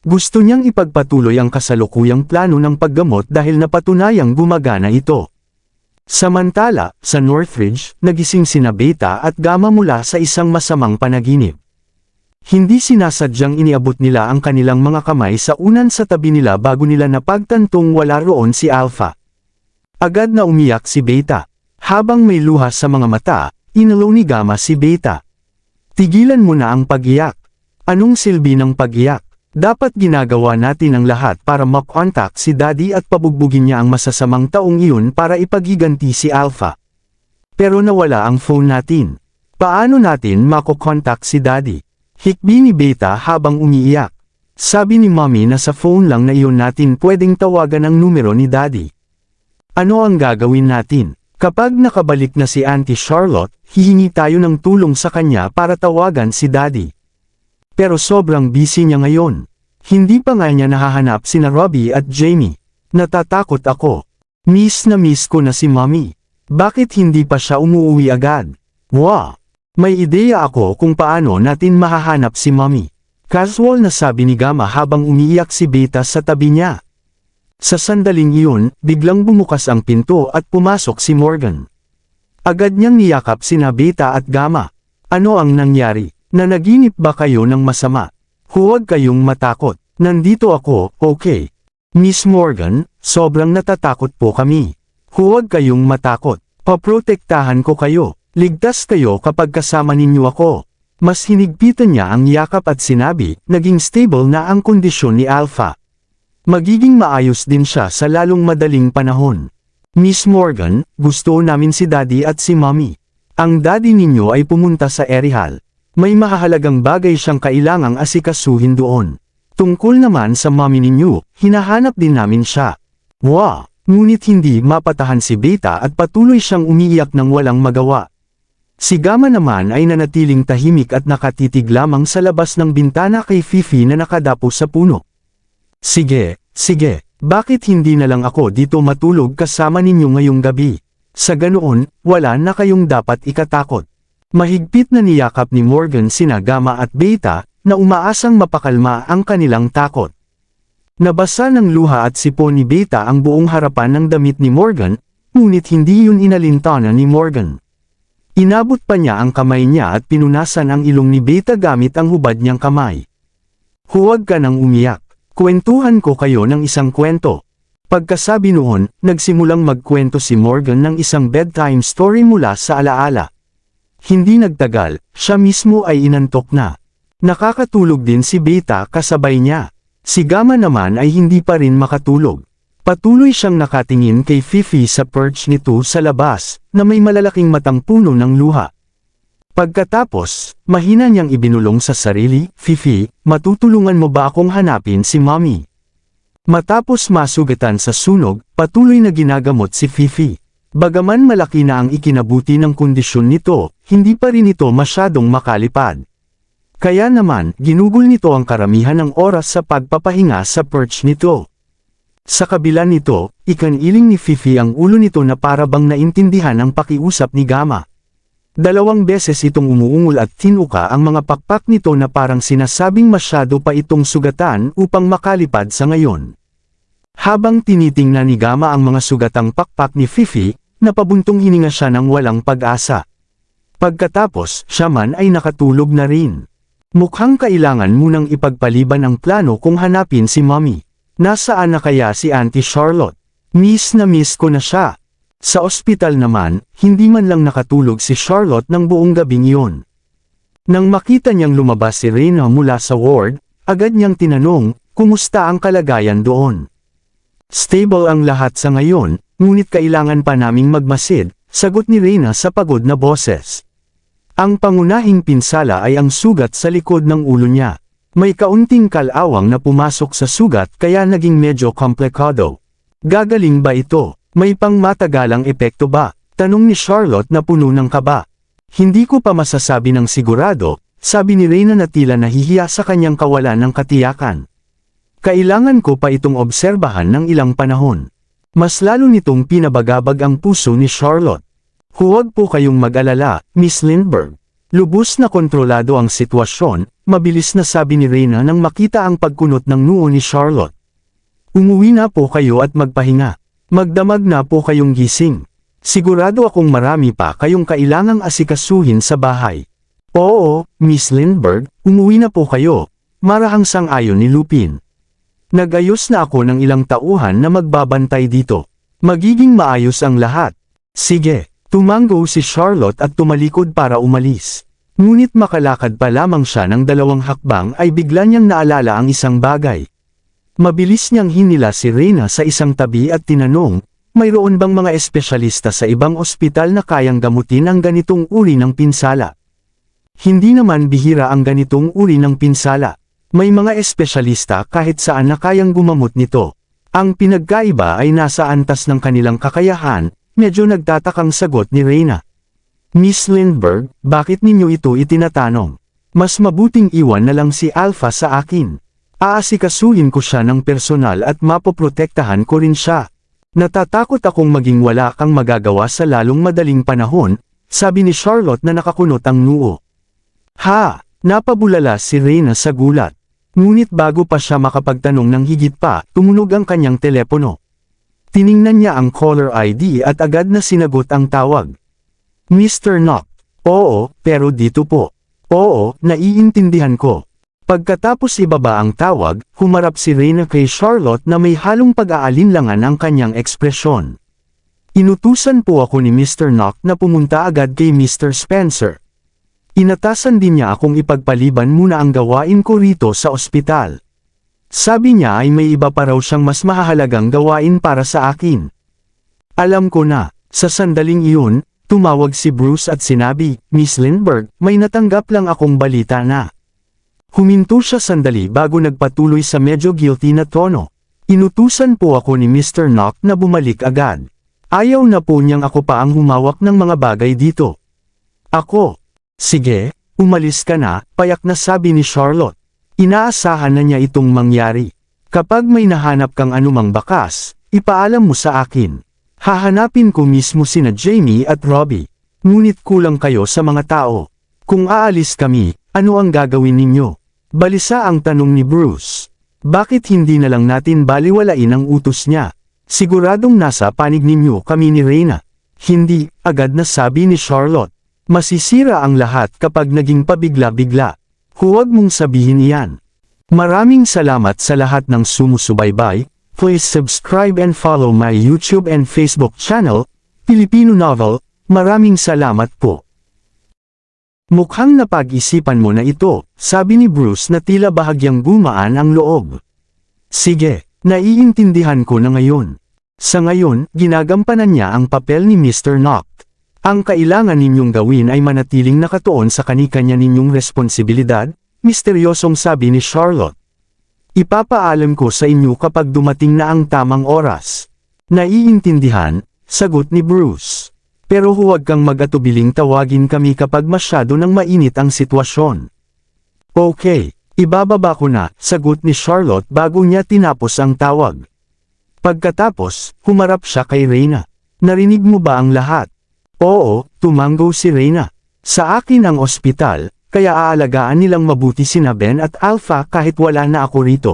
S1: Gusto niyang ipagpatuloy ang kasalukuyang plano ng paggamot dahil napatunayang gumagana ito. Samantala, sa Northridge, nagising sina Beta at Gamma mula sa isang masamang panaginip. Hindi sinasadyang iniabot nila ang kanilang mga kamay sa unan sa tabi nila bago nila napagtantong wala roon si Alpha. Agad na umiyak si Beta. Habang may luha sa mga mata, inalo ni Gamma si Beta. Tigilan mo na ang pag-iyak. Anong silbi ng pag-iyak? Dapat ginagawa natin ang lahat para makontak si Daddy at pabugbugin niya ang masasamang taong iyon para ipagiganti si Alpha. Pero nawala ang phone natin. Paano natin makokontak si Daddy? Hikbi ni Beta habang umiiyak. Sabi ni Mommy na sa phone lang na iyon natin pwedeng tawagan ang numero ni Daddy. Ano ang gagawin natin? Kapag nakabalik na si Auntie Charlotte, hihingi tayo ng tulong sa kanya para tawagan si Daddy. Pero sobrang busy niya ngayon. Hindi pa nga niya nahahanap sina Robbie at Jamie. Natatakot ako. Miss na miss ko na si Mommy. Bakit hindi pa siya umuwi agad? Wow! May ideya ako kung paano natin mahahanap si Mommy. Casual na sabi ni Gamma habang umiiyak si Beta sa tabi niya. Sa sandaling iyon, biglang bumukas ang pinto at pumasok si Morgan. Agad niyang niyakap sina Beta at Gamma. Ano ang nangyari? Nanaginip ba kayo ng masama? Huwag kayong matakot. Nandito ako, okay. Miss Morgan, sobrang natatakot po kami. Huwag kayong matakot. Paprotektahan ko kayo. Ligtas kayo kapag kasama ninyo ako. Mas hinigpitan niya ang yakap at sinabi, naging stable na ang kondisyon ni Alpha. Magiging maayos din siya sa lalong madaling panahon. Miss Morgan, gusto namin si Daddy at si Mommy. Ang daddy ninyo ay pumunta sa Erihal. May mahahalagang bagay siyang kailangang asikasuhin doon. Tungkol naman sa mommy ninyo, hinahanap din namin siya. Wow! Ngunit hindi mapatahan si Beta at patuloy siyang umiiyak ng walang magawa. Si Gamma naman ay nanatiling tahimik at nakatitig lamang sa labas ng bintana kay Fifi na nakadapo sa puno. Sige, bakit hindi na lang ako dito matulog kasama ninyo ngayong gabi? Sa ganoon, wala na kayong dapat ikatakot. Mahigpit na niyakap ni Morgan sina Gamma at Beta, na umaasang mapakalma ang kanilang takot. Nabasa ng luha at sipon ni Beta ang buong harapan ng damit ni Morgan, ngunit hindi yun inalintana ni Morgan. Inabot pa niya ang kamay niya at pinunasan ang ilong ni Beta gamit ang hubad niyang kamay. Huwag ka nang umiyak. Kwentuhan ko kayo ng isang kwento. Pagkasabi noon, nagsimulang magkwento si Morgan ng isang bedtime story mula sa alaala. Hindi nagtagal, siya mismo ay inantok na. Nakakatulog din si Beta kasabay niya. Si Gamma naman ay hindi pa rin makatulog. Patuloy siyang nakatingin kay Fifi sa perch nito sa labas, na may malalaking matang puno ng luha. Pagkatapos, mahina niyang ibinulong sa sarili, Fifi, matutulungan mo ba akong hanapin si Mommy? Matapos masugatan sa sunog, patuloy na ginagamot si Fifi. Bagaman malaki na ang ikinabuti ng kondisyon nito, hindi pa rin ito masyadong makalipad. Kaya naman, ginugol nito ang karamihan ng oras sa pagpapahinga sa perch nito. Sa kabila nito, ikaniling ni Fifi ang ulo nito na para bang naintindihan ang pakiusap ni Gamma. 2 beses itong umuungol at tinuka ang mga pakpak nito na parang sinasabing masyado pa itong sugatan upang makalipad sa ngayon. Habang tinitingnan ni Gamma ang mga sugatang pakpak ni Fifi, napabuntong hininga siya ng walang pag-asa. Pagkatapos, siya man ay nakatulog na rin. Mukhang kailangan munang ipagpaliban ang plano kung hanapin si Mommy. Nasaan na kaya si Auntie Charlotte? Miss na miss ko na siya. Sa ospital naman, hindi man lang nakatulog si Charlotte ng buong gabing iyon. Nang makita niyang lumabas si Reyna mula sa ward, agad niyang tinanong, kumusta ang kalagayan doon? Stable ang lahat sa ngayon, ngunit kailangan pa naming magmasid, sagot ni Reyna sa pagod na boses. Ang pangunahing pinsala ay ang sugat sa likod ng ulo niya. May kaunting kalawang na pumasok sa sugat kaya naging medyo komplikado. Gagaling ba ito? May pangmatagalang epekto ba? Tanong ni Charlotte na puno ng kaba. Hindi ko pa masasabi ng sigurado, sabi ni Reyna na tila nahihiya sa kanyang kawalan ng katiyakan. Kailangan ko pa itong obserbahan ng ilang panahon. Mas lalo nitong pinabagabag ang puso ni Charlotte. Huwag po kayong mag-alala, Miss Lindbergh. Lubos na kontrolado ang sitwasyon, mabilis na sabi ni Reyna nang makita ang pagkunot ng noo ni Charlotte. Umuwi na po kayo at magpahinga. Magdamag na po kayong gising. Sigurado akong marami pa kayong kailangang asikasuhin sa bahay. Oo, Miss Lindbergh, umuwi na po kayo. Marahang sang-ayon ni Lupin. Nag-ayos na ako ng ilang tauhan na magbabantay dito. Magiging maayos ang lahat. Sige. Tumango si Charlotte at tumalikod para umalis. Ngunit makalakad pa lamang siya ng 2 hakbang ay bigla niyang naalala ang isang bagay. Mabilis niyang hinila si Reyna sa isang tabi at tinanong, mayroon bang mga espesyalista sa ibang ospital na kayang gamutin ang ganitong uri ng pinsala? Hindi naman bihira ang ganitong uri ng pinsala. May mga espesyalista kahit saan na kayang gumamot nito. Ang pinagkaiba ay nasa antas ng kanilang kakayahan. Medyo nagtatakang sagot ni Reyna. Miss Lindbergh, bakit ninyo ito itinatanong? Mas mabuting iwan na lang si Alpha sa akin. Aasikasuhin ko siya ng personal at mapoprotektahan ko rin siya. Natatakot akong maging wala kang magagawa sa lalong madaling panahon, sabi ni Charlotte na nakakunot ang noo. Ha! Napabulala si Reyna sa gulat. Ngunit bago pa siya makapagtanong ng higit pa, tumunog ang kanyang telepono. Tiningnan niya ang caller ID at agad na sinagot ang tawag. Mr. Knock. Oo, pero dito po. Oo, naiintindihan ko. Pagkatapos ibaba ang tawag, humarap si Reyna kay Charlotte na may halong pag-aalinlangan ang kanyang ekspresyon. Inutusan po ako ni Mr. Knock na pumunta agad kay Mr. Spencer. Inatasan din niya akong ipagpaliban muna ang gawain ko rito sa ospital. Sabi niya ay may iba pa raw siyang mas mahahalagang gawain para sa akin. Alam ko na, sa sandaling iyon, tumawag si Bruce at sinabi, Miss Lindbergh, may natanggap lang akong balita na. Huminto siya sandali bago nagpatuloy sa medyo guilty na tono. Inutusan po ako ni Mr. Knock na bumalik agad. Ayaw na po niyang ako pa ang humawak ng mga bagay dito. Ako. Sige, umalis ka na, payak na sabi ni Charlotte. Inaasahan na niya itong mangyari. Kapag may nahanap kang anumang bakas, ipaalam mo sa akin. Hahanapin ko mismo sina Jamie at Robbie. Ngunit kulang kayo sa mga tao. Kung aalis kami, ano ang gagawin ninyo? Balisa ang tanong ni Bruce. Bakit hindi na lang natin baliwalain ang utos niya? Siguradong nasa panig ninyo kami ni Reyna. Hindi, agad na sabi ni Charlotte. Masisira ang lahat kapag naging pabigla-bigla. Huwag mong sabihin iyan. Maraming salamat sa lahat ng sumusubaybay. Please subscribe and follow my YouTube and Facebook channel, Filipino Novel. Maraming salamat po. Mukhang napag-isipan mo na ito, sabi ni Bruce na tila bahagyang gumaan ang loob. Sige, naiintindihan ko na ngayon. Sa ngayon, ginagampanan niya ang papel ni Mr. Knock. Ang kailangan ninyong gawin ay manatiling nakatuon sa kani-kanya ninyong responsibilidad, misteryosong sabi ni Charlotte. Ipapaalam ko sa inyo kapag dumating na ang tamang oras. Naiintindihan, sagot ni Bruce. Pero huwag kang mag-atubiling tawagin kami kapag masyado nang mainit ang sitwasyon. Okay, ibababa ko na, sagot ni Charlotte bago niya tinapos ang tawag. Pagkatapos, humarap siya kay Reyna. Narinig mo ba ang lahat? Oo, tumanggo si Reyna. Sa akin ang ospital, kaya aalagaan nilang mabuti sina Ben at Alpha kahit wala na ako rito.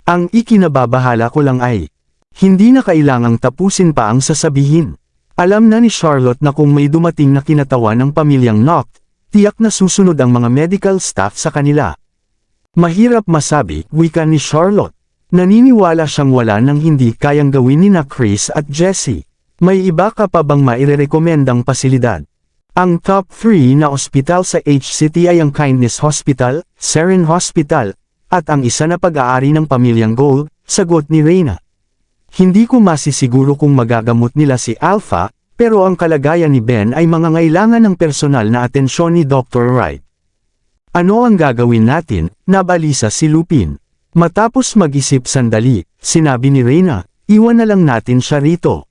S1: Ang ikinababahala ko lang ay, hindi na kailangang tapusin pa ang sasabihin. Alam na ni Charlotte na kung may dumating na kinatawan ng pamilyang Knock, tiyak na susunod ang mga medical staff sa kanila. Mahirap masabi, wika ni Charlotte. Naniniwala siyang wala nang hindi kayang gawin ni na Chris at Jessie. May iba ka pa bang mairerekomendang pasilidad? Ang top 3 na ospital sa H-City ay ang Kindness Hospital, Seren Hospital, at ang isa na pag-aari ng pamilyang Gold, sagot ni Reyna. Hindi ko masisiguro kung magagamot nila si Alpha, pero ang kalagayan ni Ben ay mangangailangan ng personal na atensyon ni Dr. Wright. Ano ang gagawin natin? Nabalisa si Lupin. Matapos mag-isip sandali, sinabi ni Reyna, iwan na lang natin siya rito.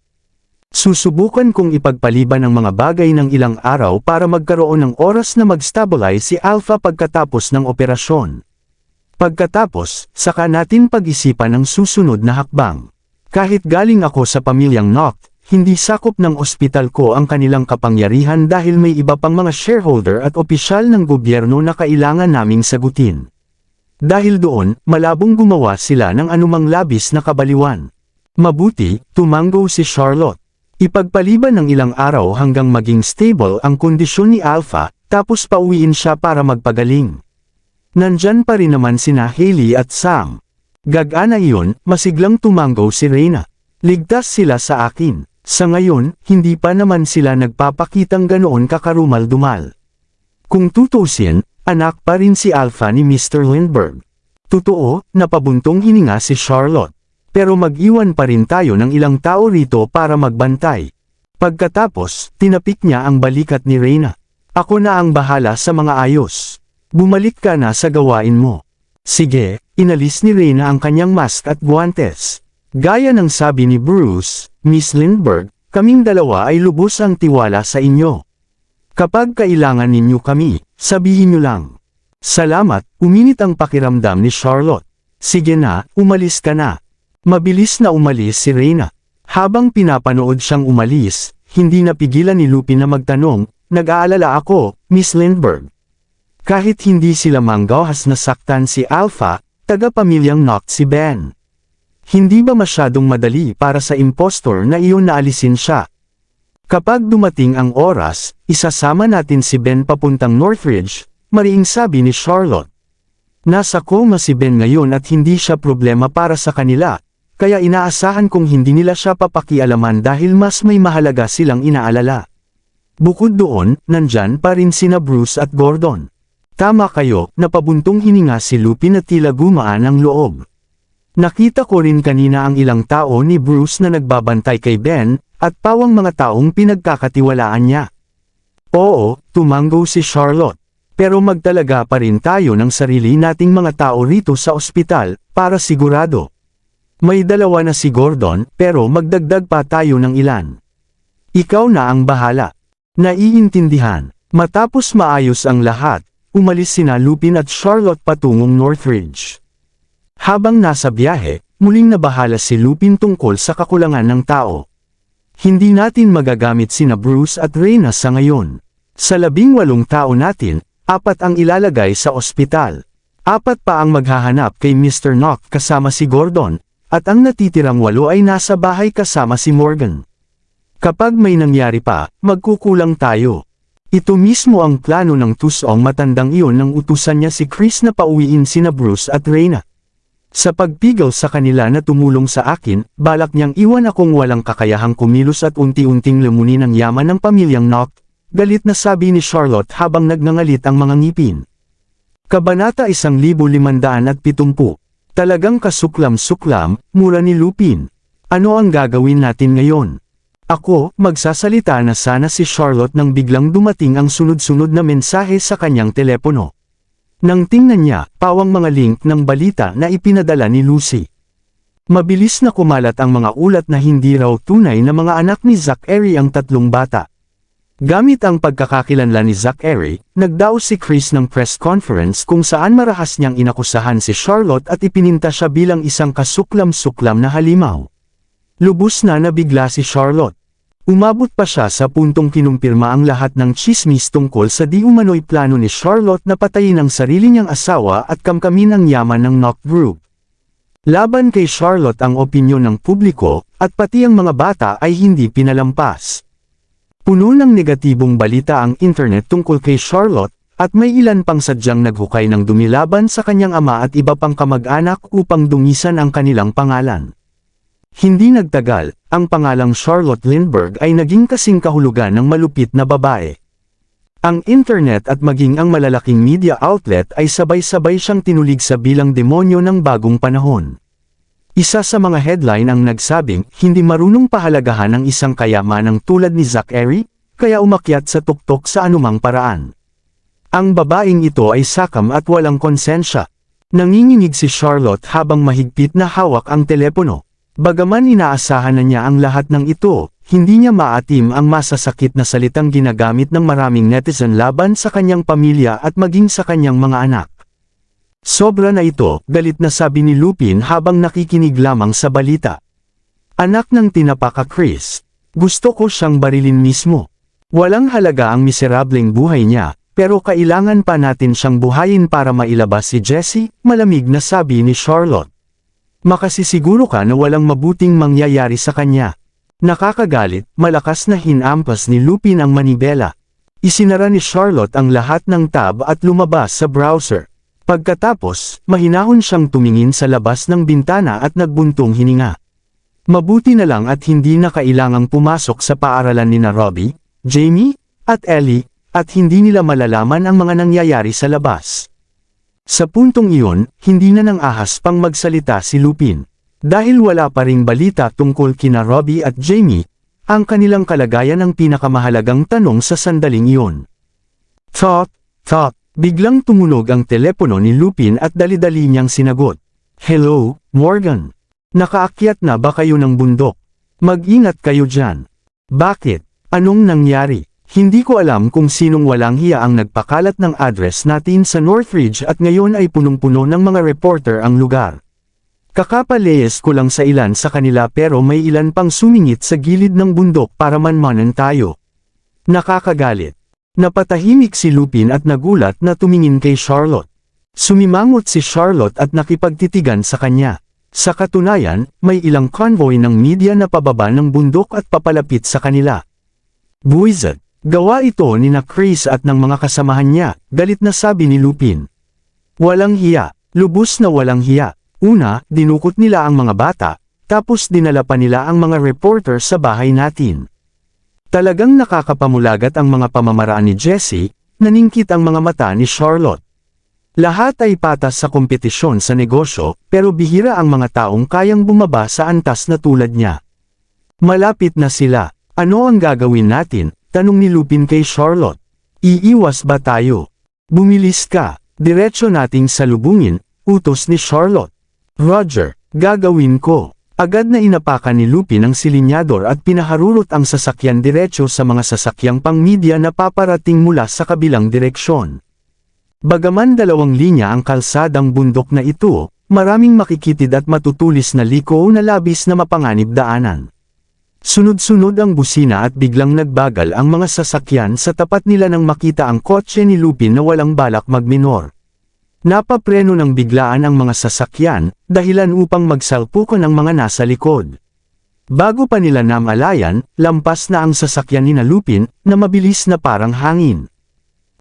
S1: Susubukan kong ipagpaliban ang mga bagay ng ilang araw para magkaroon ng oras na mag-stabilize si Alpha pagkatapos ng operasyon. Pagkatapos, saka natin pag-isipan ang susunod na hakbang. Kahit galing ako sa pamilyang Knock, hindi sakop ng ospital ko ang kanilang kapangyarihan dahil may iba pang mga shareholder at opisyal ng gobyerno na kailangan naming sagutin. Dahil doon, malabong gumawa sila ng anumang labis na kabaliwan. Mabuti, tumanggo si Charlotte. Ipagpaliban ng ilang araw hanggang maging stable ang kondisyon ni Alpha, tapos pauwiin siya para magpagaling. Nandyan pa rin naman sina Hailey at Sam. Gagana iyon, masiglang tumanggo si Reyna. Ligtas sila sa akin. Sa ngayon, hindi pa naman sila nagpapakitang ganoon kakarumal-dumal. Kung tutusin, anak pa rin si Alpha ni Mr. Lindbergh. Totoo, napabuntong hininga si Charlotte. Pero mag-iwan pa rin tayo ng ilang tao rito para magbantay. Pagkatapos, tinapik niya ang balikat ni Reyna. Ako na ang bahala sa mga ayos. Bumalik ka na sa gawain mo. Sige, inalis ni Reyna ang kanyang mask at guwantes. Gaya ng sabi ni Bruce, Miss Lindbergh, kaming dalawa ay lubos ang tiwala sa inyo. Kapag kailangan ninyo kami, sabihin niyo lang. Salamat, uminit ang pakiramdam ni Charlotte. Sige na, umalis ka na. Mabilis na umalis si Reyna. Habang pinapanood siyang umalis, hindi napigilan ni Lupin na magtanong, nag-aalala ako, Miss Lindbergh. Kahit hindi sila manggahas na saktan si Alpha, taga-pamilyang Knock si Ben. Hindi ba masyadong madali para sa impostor na iyon na alisin siya? Kapag dumating ang oras, isasama natin si Ben papuntang Northridge, mariing sabi ni Charlotte. Nasa coma si Ben ngayon at hindi siya problema para sa kanila, kaya inaasahan kong hindi nila siya papakialaman dahil mas may mahalaga silang inaalala. Bukod doon, nandyan pa rin sina Bruce at Gordon. Tama kayo, napabuntong hininga si Lupin at tila gumaan ang loob. Nakita ko rin kanina ang ilang tao ni Bruce na nagbabantay kay Ben, at pawang mga taong pinagkakatiwalaan niya. Oo, tumanggo si Charlotte. Pero magtalaga pa rin tayo ng sarili nating mga tao rito sa ospital, para sigurado. May dalawa na si Gordon, pero magdagdag pa tayo ng ilan. Ikaw na ang bahala. Naiintindihan. Matapos maayos ang lahat, umalis sina Lupin at Charlotte patungong Northridge. Habang nasa biyahe, muling nabahala si Lupin tungkol sa kakulangan ng tao. Hindi natin magagamit sina Bruce at Reyna sa ngayon. Sa 18 tao natin, 4 ang ilalagay sa ospital. 4 pa ang maghahanap kay Mr. Knock kasama si Gordon, at ang natitirang 8 ay nasa bahay kasama si Morgan. Kapag may nangyari pa, magkukulang tayo. Ito mismo ang plano ng tusong matandang iyon nang utusan niya si Chris na pauwiin sina Bruce at Reyna. Sa pagpigil sa kanila na tumulong sa akin, balak niyang iwan akong walang kakayahang kumilos at unti-unting lamunin ang yaman ng pamilyang Knock, galit na sabi ni Charlotte habang nagngangalit ang mga ngipin. Kabanata 1570. Talagang kasuklam-suklam, mura ni Lupin. Ano ang gagawin natin ngayon? Ako, magsasalita na sana si Charlotte nang biglang dumating ang sunod-sunod na mensahe sa kanyang telepono. Nang tingnan niya, pawang mga link ng balita na ipinadala ni Lucy. Mabilis na kumalat ang mga ulat na hindi raw tunay na mga anak ni Zachary ang 3 bata. Gamit ang pagkakakilanlan ni Zachary, nagdaos si Chris ng press conference kung saan marahas niyang inakusahan si Charlotte at ipininta siya bilang isang kasuklam-suklam na halimaw. Lubos na nabigla si Charlotte. Umabot pa siya sa puntong kinumpirma ang lahat ng tsismis tungkol sa di umano'y plano ni Charlotte na patayin ang sarili niyang asawa at kamkamin ang yaman ng Knock Group. Laban kay Charlotte ang opinyon ng publiko, at pati ang mga bata ay hindi pinalampas. Puno ng negatibong balita ang internet tungkol kay Charlotte, at may ilan pang sadyang naghukay ng dumilaban sa kanyang ama at iba pang kamag-anak upang dungisan ang kanilang pangalan. Hindi nagtagal, ang pangalang Charlotte Lindbergh ay naging kasing kahulugan ng malupit na babae. Ang internet at maging ang malalaking media outlet ay sabay-sabay siyang tinulig sa bilang demonyo ng bagong panahon. Isa sa mga headline ang nagsabing, hindi marunong pahalagahan ang isang kayamanang tulad ni Zachary, kaya umakyat sa tuktok sa anumang paraan. Ang babaeng ito ay sakam at walang konsensya. Nanginginig si Charlotte habang mahigpit na hawak ang telepono. Bagaman inaasahan na niya ang lahat ng ito, hindi niya maatim ang masasakit na salitang ginagamit ng maraming netizen laban sa kanyang pamilya at maging sa kanyang mga anak. Sobra na ito, galit na sabi ni Lupin habang nakikinig lamang sa balita. Anak ng tinapaka Chris, gusto ko siyang barilin mismo. Walang halaga ang miserableng buhay niya, pero kailangan pa natin siyang buhayin para mailabas si Jessie, malamig na sabi ni Charlotte. Makasisiguro ka na walang mabuting mangyayari sa kanya. Nakakagalit, malakas na hinampas ni Lupin ang manibela. Isinara ni Charlotte ang lahat ng tab at lumabas sa browser. Pagkatapos, mahinahon siyang tumingin sa labas ng bintana at nagbuntong hininga. Mabuti na lang at hindi na kailangang pumasok sa paaralan ni Robbie, Jamie, at Ellie, at hindi nila malalaman ang mga nangyayari sa labas. Sa puntong iyon, hindi na nang ahas pang magsalita si Lupin. Dahil wala pa ring balita tungkol kina Robbie at Jamie, ang kanilang kalagayan ang pinakamahalagang tanong sa sandaling iyon. Thought, biglang tumunog ang telepono ni Lupin at dali-dali niyang sinagot. Hello, Morgan. Nakaakyat na ba kayo ng bundok? Mag-ingat kayo dyan. Bakit? Anong nangyari? Hindi ko alam kung sinong walang hiya ang nagpakalat ng address natin sa Northridge at ngayon ay punong-puno ng mga reporter ang lugar. Kakapaleyes ko lang sa ilan sa kanila pero may ilan pang sumingit sa gilid ng bundok para manmanan tayo. Nakakagalit. Napatahimik si Lupin at nagulat na tumingin kay Charlotte. Sumimangot si Charlotte at nakipagtitigan sa kanya. Sa katunayan, may ilang convoy ng media na pababa ng bundok at papalapit sa kanila. Buwisit. Gawa ito ni na Chris at ng mga kasamahan niya, galit na sabi ni Lupin. Walang hiya, lubos na walang hiya. Una, dinukot nila ang mga bata, tapos dinala pa nila ang mga reporter sa bahay natin. Talagang nakakapamulagat ang mga pamamaraan ni Jessie, naningkit ang mga mata ni Charlotte. Lahat ay patas sa kompetisyon sa negosyo, pero bihira ang mga taong kayang bumaba sa antas na tulad niya. Malapit na sila. Ano ang gagawin natin? Tanong ni Lupin kay Charlotte. Iiwas ba tayo? Bumilis ka. Diretso nating salubungin, utos ni Charlotte. Roger. Gagawin ko. Agad na inapakan ni Lupin ang silinyador at pinaharurot ang sasakyan diretso sa mga sasakyang pang-media na paparating mula sa kabilang direksyon. Bagaman 2 linya ang kalsadang bundok na ito, maraming makikitid at matutulis na liko na labis na mapanganib daanan. Sunod-sunod ang busina at biglang nagbagal ang mga sasakyan sa tapat nila nang makita ang kotse ni Lupin na walang balak magminor. Napapreno ng biglaan ang mga sasakyan, dahilan upang magsalpukan ang mga nasa likod. Bago pa nila namalayan, lampas na ang sasakyan ni Lupin, na mabilis na parang hangin.